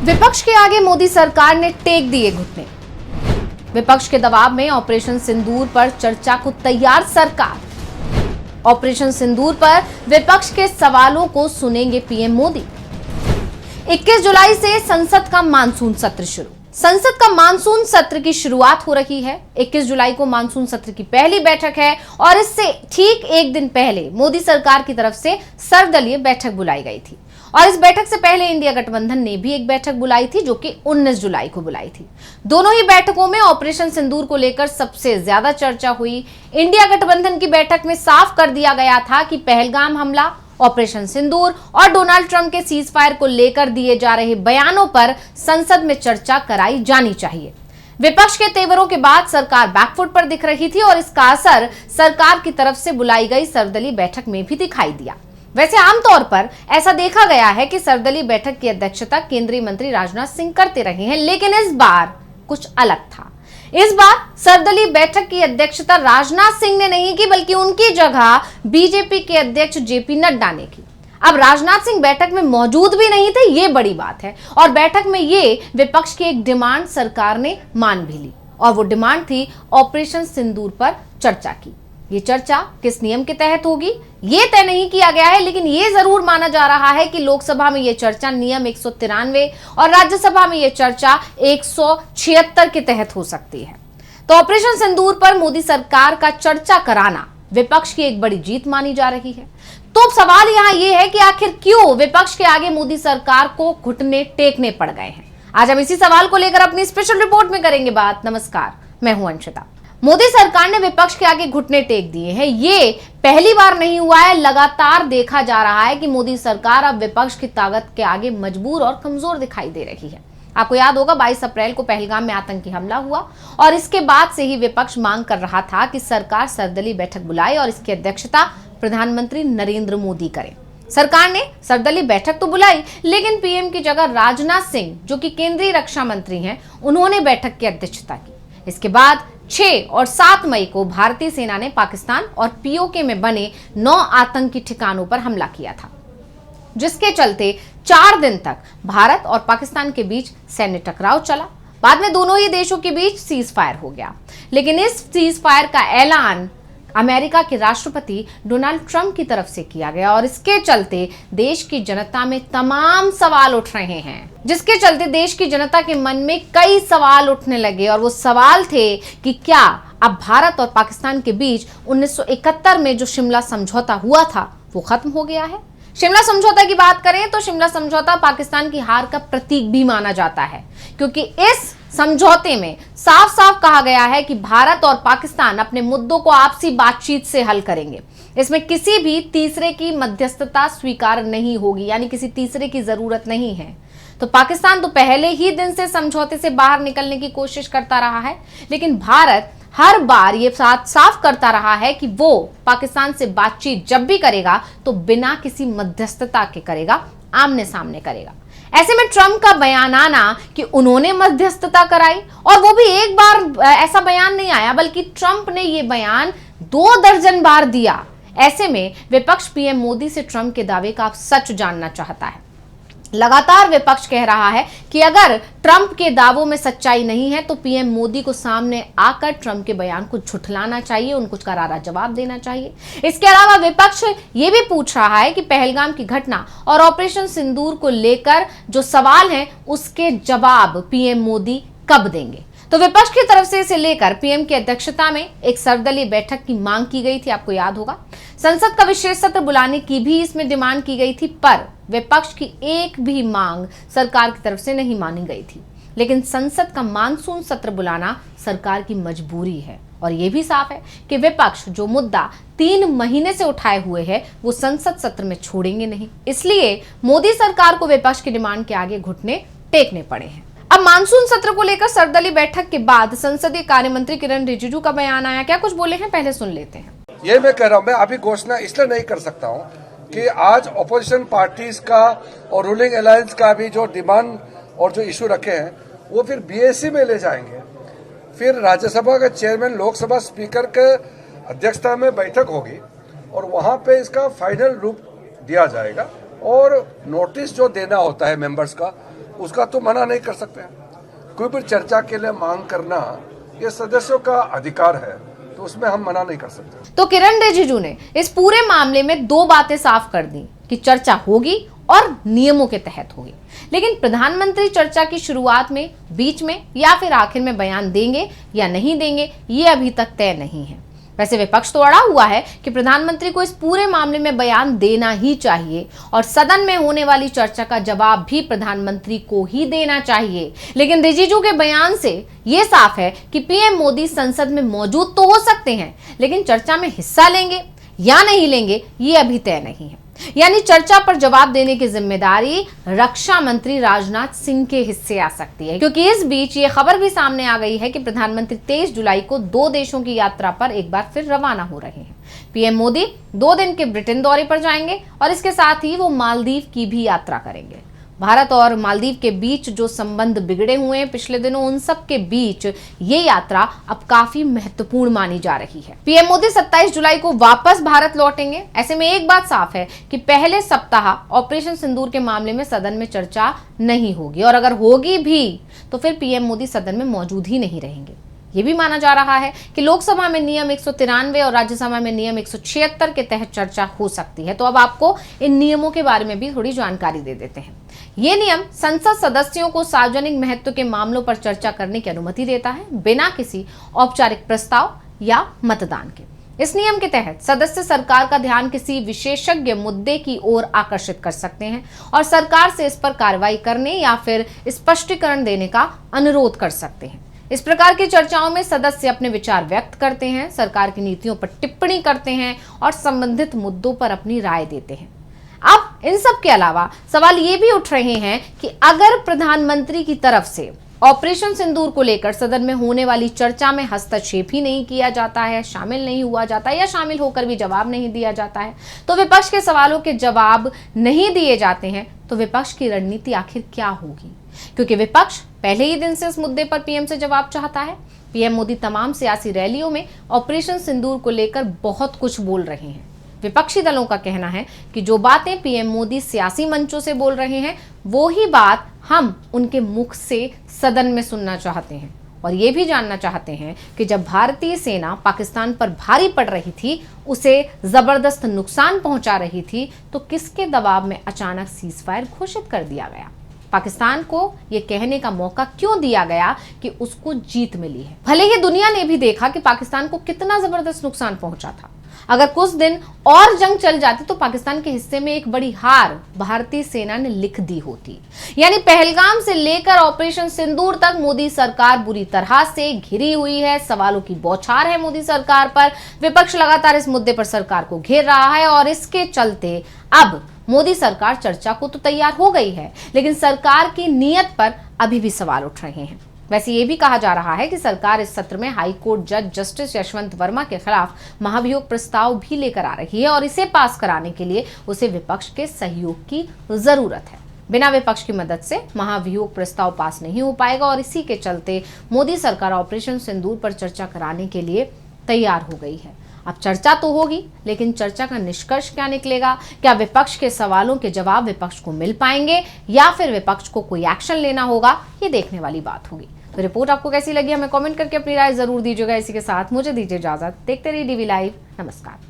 विपक्ष के आगे मोदी सरकार ने टेक दिए घुटने। विपक्ष के दबाव में ऑपरेशन सिंदूर पर चर्चा को तैयार सरकार। ऑपरेशन सिंदूर पर विपक्ष के सवालों को सुनेंगे पीएम मोदी। 21 जुलाई से संसद का मानसून सत्र शुरू। संसद का मानसून सत्र की शुरुआत हो रही है। 21 जुलाई को मानसून सत्र की पहली बैठक है और इससे ठीक एक दिन पहले मोदी सरकार की तरफ से सर्वदलीय बैठक बुलाई गई थी और इस बैठक से पहले इंडिया गठबंधन ने भी एक बैठक बुलाई थी जो कि 19 जुलाई को बुलाई थी। दोनों ही बैठकों में ऑपरेशन सिंदूर को लेकर सबसे ज्यादा चर्चा हुई। इंडिया गठबंधन की बैठक में साफ कर दिया गया था कि पहलगाम हमला, ऑपरेशन सिंदूर और डोनाल्ड ट्रंप के सीज फायर को लेकर दिए जा रहे बयानों पर संसद में चर्चा कराई जानी चाहिए। विपक्ष के तेवरों के बाद सरकार बैकफुट पर दिख रही थी और इसका असर सरकार की तरफ से बुलाई गई सर्वदलीय बैठक में भी दिखाई दिया। वैसे आमतौर पर ऐसा देखा गया है कि सर्वदलीय बैठक की अध्यक्षता केंद्रीय मंत्री राजनाथ सिंह करते रहे हैं, लेकिन इस बार कुछ अलग था। इस बार सर्वदलीय बैठक की अध्यक्षता राजनाथ सिंह ने नहीं की, बल्कि उनकी जगह बीजेपी के अध्यक्ष जेपी नड्डा ने की। अब राजनाथ सिंह बैठक में मौजूद भी नहीं थे, ये बड़ी बात है। और बैठक में ये विपक्ष की एक डिमांड सरकार ने मान भी ली और वो डिमांड थी ऑपरेशन सिंदूर पर चर्चा की। ये चर्चा किस नियम के तहत होगी ये तय नहीं किया गया है, लेकिन ये जरूर माना जा रहा है कि लोकसभा में ये चर्चा नियम 193 और राज्यसभा में ये चर्चा 176 के तहत हो सकती है। तो ऑपरेशन सिंदूर पर मोदी सरकार का चर्चा कराना विपक्ष की एक बड़ी जीत मानी जा रही है। तो सवाल यहाँ ये है कि आखिर क्यों विपक्ष के आगे मोदी सरकार को घुटने टेकने पड़ गए हैं। आज हम इसी सवाल को लेकर अपनी स्पेशल रिपोर्ट में करेंगे बात। नमस्कार, मैं हूं अंशिता। मोदी सरकार ने विपक्ष के आगे घुटने टेक दिए हैं। ये पहली बार नहीं हुआ है, लगातार देखा जा रहा है कि मोदी सरकार अब विपक्ष की ताकत के आगे मजबूर और कमजोर दिखाई दे रही है। आपको याद होगा 22 अप्रैल को पहलगाम में आतंकी हमला हुआ और इसके बाद से ही विपक्ष मांग कर रहा था कि सरकार सर्वदलीय बैठक बुलाए और इसकी अध्यक्षता प्रधानमंत्री नरेंद्र मोदी करें। सरकार ने सर्वदलीय बैठक तो बुलाई, लेकिन पीएम की जगह राजनाथ सिंह, जो कि केंद्रीय रक्षा मंत्री हैं, उन्होंने बैठक की अध्यक्षता की। इसके बाद 6 और 7 मई को भारतीय सेना ने पाकिस्तान और पीओके में बने 9 आतंकी ठिकानों पर हमला किया था, जिसके चलते 4 दिन तक भारत और पाकिस्तान के बीच सैन्य टकराव चला। बाद में दोनों ही देशों के बीच सीज फायर हो गया, लेकिन इस सीज फायर का ऐलान अमेरिका के राष्ट्रपति डोनाल्ड ट्रंप की तरफ से किया गया और इसके चलते देश की जनता में तमाम सवाल उठ रहे हैं, जिसके चलते देश की जनता के मन में कई सवाल उठने लगे और वो सवाल थे कि क्या अब भारत और पाकिस्तान के बीच 1971 में जो शिमला समझौता हुआ था वो खत्म हो गया है। शिमला समझौता की बात करें तो शिमला समझौता पाकिस्तान की हार का प्रतीक भी माना जाता है, क्योंकि इस समझौते में साफ साफ कहा गया है कि भारत और पाकिस्तान अपने मुद्दों को आपसी बातचीत से हल करेंगे। इसमें किसी भी तीसरे की मध्यस्थता स्वीकार नहीं होगी, यानी किसी तीसरे की जरूरत नहीं है। तो पाकिस्तान तो पहले ही दिन से समझौते से बाहर निकलने की कोशिश करता रहा है, लेकिन भारत हर बार ये साफ करता रहा है कि वो पाकिस्तान से बातचीत जब भी करेगा तो बिना किसी मध्यस्थता के करेगा, आमने सामने करेगा। ऐसे में ट्रंप का बयान आना कि उन्होंने मध्यस्थता कराई, और वो भी एक बार ऐसा बयान नहीं आया, बल्कि ट्रंप ने ये बयान 2 दर्जन बार दिया। ऐसे में विपक्ष पीएम मोदी से ट्रंप के दावे का सच जानना चाहता है। लगातार विपक्ष कह रहा है कि अगर ट्रंप के दावों में सच्चाई नहीं है तो पीएम मोदी को सामने आकर ट्रंप के बयान को झुठलाना चाहिए, उनको करारा जवाब देना चाहिए। इसके अलावा विपक्ष ये भी पूछ रहा है कि पहलगाम की घटना और ऑपरेशन सिंदूर को लेकर जो सवाल हैं उसके जवाब पीएम मोदी कब देंगे। तो विपक्ष की तरफ से इसे लेकर पीएम की अध्यक्षता में एक सर्वदलीय बैठक की मांग की गई थी। आपको याद होगा संसद का विशेष सत्र बुलाने की भी इसमें डिमांड की गई थी, पर विपक्ष की एक भी मांग सरकार की तरफ से नहीं मानी गई थी। लेकिन संसद का मानसून सत्र बुलाना सरकार की मजबूरी है और यह भी साफ है कि विपक्ष जो मुद्दा 3 महीने से उठाए हुए है वो संसद सत्र में छोड़ेंगे नहीं। इसलिए मोदी सरकार को विपक्ष की डिमांड के आगे घुटने टेकने पड़े हैं। अब मानसून सत्र को लेकर सर्वदलीय बैठक के बाद संसदीय कार्य मंत्री किरण रिजिजू का बयान आया। क्या कुछ बोले हैं, पहले सुन लेते हैं। ये मैं कह रहा हूँ, मैं अभी घोषणा इसलिए नहीं कर सकता हूँ कि आज ऑपोजिशन पार्टीज का और रूलिंग अलायंस का भी जो डिमांड और जो इशू रखे हैं वो फिर बीएससी में ले जाएंगे। फिर राज्यसभा के चेयरमैन, लोकसभा स्पीकर के अध्यक्षता में बैठक होगी और वहां पे इसका फाइनल रूप दिया जाएगा और नोटिस जो देना होता है मेंबर्स का उसका तो मना नहीं कर सकते हैं। कोई भी चर्चा के लिए मांग करना ये सदस्यों का अधिकार है, तो उसमें हम मना नहीं कर सकते। तो किरण रिजिजू ने इस पूरे मामले में दो बातें साफ कर दी कि चर्चा होगी और नियमों के तहत होगी, लेकिन प्रधानमंत्री चर्चा की शुरुआत में, बीच में या फिर आखिर में बयान देंगे या नहीं देंगे, ये अभी तक तय नहीं है। वैसे विपक्ष तो अड़ा हुआ है कि प्रधानमंत्री को इस पूरे मामले में बयान देना ही चाहिए और सदन में होने वाली चर्चा का जवाब भी प्रधानमंत्री को ही देना चाहिए। लेकिन रिजिजू के बयान से ये साफ है कि पीएम मोदी संसद में मौजूद तो हो सकते हैं, लेकिन चर्चा में हिस्सा लेंगे या नहीं लेंगे ये अभी तय नहीं है। यानी चर्चा पर जवाब देने की जिम्मेदारी रक्षा मंत्री राजनाथ सिंह के हिस्से आ सकती है, क्योंकि इस बीच ये खबर भी सामने आ गई है कि प्रधानमंत्री 23 जुलाई को 2 देशों की यात्रा पर एक बार फिर रवाना हो रहे हैं। पीएम मोदी 2 दिन के ब्रिटेन दौरे पर जाएंगे और इसके साथ ही वो मालदीव की भी यात्रा करेंगे। भारत और मालदीव के बीच जो संबंध बिगड़े हुए हैं पिछले दिनों, उन सब के बीच ये यात्रा अब काफी महत्वपूर्ण मानी जा रही है। पीएम मोदी 27 जुलाई को वापस भारत लौटेंगे। ऐसे में एक बात साफ है कि पहले सप्ताह ऑपरेशन सिंदूर के मामले में सदन में चर्चा नहीं होगी, और अगर होगी भी तो फिर पीएम मोदी सदन में मौजूद ही नहीं रहेंगे। ये भी माना जा रहा है कि लोकसभा में नियम 193 और राज्यसभा में नियम 176 के तहत चर्चा हो सकती है। तो अब आपको इन नियमों के बारे में भी थोड़ी जानकारी दे देते हैं। ये नियम संसद सदस्यों को सार्वजनिक महत्व के मामलों पर चर्चा करने की अनुमति देता है, बिना किसी औपचारिक प्रस्ताव या मतदान के। इस नियम के तहत सदस्य सरकार का ध्यान किसी विशेषज्ञ मुद्दे की ओर आकर्षित कर सकते हैं और सरकार से इस पर कार्रवाई करने या फिर स्पष्टीकरण देने का अनुरोध कर सकते हैं। इस प्रकार की चर्चाओं में सदस्य अपने विचार व्यक्त करते हैं, सरकार की नीतियों पर टिप्पणी करते हैं और संबंधित मुद्दों पर अपनी राय देते हैं। अब इन सब के अलावा सवाल ये भी उठ रहे हैं कि अगर प्रधानमंत्री की तरफ से ऑपरेशन सिंदूर को लेकर सदन में होने वाली चर्चा में हस्तक्षेप ही नहीं किया जाता है, शामिल नहीं हुआ जाता है या शामिल होकर भी जवाब नहीं दिया जाता है, तो विपक्ष के सवालों के जवाब नहीं दिए जाते हैं, तो विपक्ष की रणनीति आखिर क्या होगी? क्योंकि विपक्ष पहले ही दिन से इस मुद्दे पर पीएम से जवाब चाहता है। पीएम मोदी तमाम सियासी रैलियों में ऑपरेशन सिंदूर को लेकर बहुत कुछ बोल रहे हैं। विपक्षी दलों का कहना है कि जो बातें पीएम मोदी सियासी मंचों से बोल रहे हैं, वो ही बात हम उनके मुख से सदन में सुनना चाहते हैं और ये भी जानना चाहते हैं कि जब भारतीय सेना पाकिस्तान पर भारी पड़ रही थी, उसे जबरदस्त नुकसान पहुंचा रही थी, तो किसके दबाव में अचानक सीजफायर घोषित कर दिया गया? पाकिस्तान को यह कहने का मौका क्यों दिया गया कि उसको जीत मिली है? भले ही दुनिया ने भी देखा कि पाकिस्तान को कितना जबरदस्त नुकसान पहुंचा था। अगर कुछ दिन और जंग चल जाती तो पाकिस्तान के हिस्से में एक बड़ी हार भारतीय सेना ने लिख दी होती। यानी पहलगाम से लेकर ऑपरेशन सिंदूर तक मोदी सरकार बुरी तरह से घिरी हुई है। सवालों की बौछार है मोदी सरकार पर। विपक्ष लगातार इस मुद्दे पर सरकार को घेर रहा है और इसके चलते अब मोदी सरकार चर्चा को तो तैयार हो गई है, लेकिन सरकार की नीयत पर अभी भी सवाल उठ रहे हैं। वैसे ये भी कहा जा रहा है कि सरकार इस सत्र में हाई कोर्ट जज जस्टिस यशवंत वर्मा के खिलाफ महाभियोग प्रस्ताव भी लेकर आ रही है और इसे पास कराने के लिए उसे विपक्ष के सहयोग की जरूरत है। बिना विपक्ष की मदद से महाभियोग प्रस्ताव पास नहीं हो पाएगा और इसी के चलते मोदी सरकार ऑपरेशन सिंदूर पर चर्चा कराने के लिए तैयार हो गई है। अब चर्चा तो होगी, लेकिन चर्चा का निष्कर्ष क्या निकलेगा? क्या विपक्ष के सवालों के जवाब विपक्ष को मिल पाएंगे या फिर विपक्ष को कोई एक्शन लेना होगा? ये देखने वाली बात होगी। तो रिपोर्ट आपको कैसी लगी हमें कमेंट करके अपनी राय जरूर दीजिएगा। इसी के साथ मुझे दीजिए इजाजत। देखते रहिए डीवी लाइव। नमस्कार।